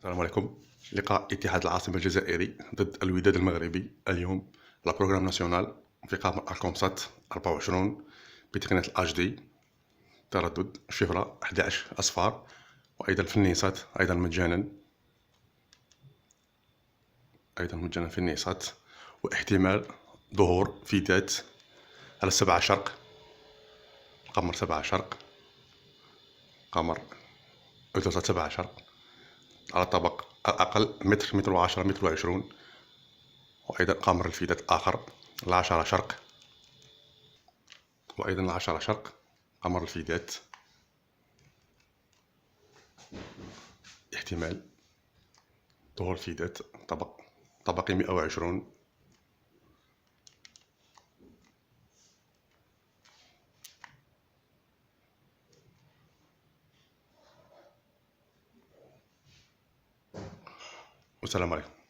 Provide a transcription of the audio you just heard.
السلام عليكم. لقاء اتحاد العاصمة الجزائري ضد الوداد المغربي اليوم على بروغرام ناسيونال في قمر الكومسات 24 بتقنية الاتش دي، تردد شفرة 11 أصفار، وأيضا في النيسات أيضا مجانا في النيسات، واحتمال ظهور فيدات على 7 شرق، قمر 7 شرق، قمر أوتوسات 7 شرق على طبق الأقل متر، متر وعشرة، متر وعشرون، وأيضا قمر الفيدات آخر 10 شرق، وأيضا 10 شرق قمر الفيدات، احتمال ظهور الفيدات طبقي 120. والسلام عليكم.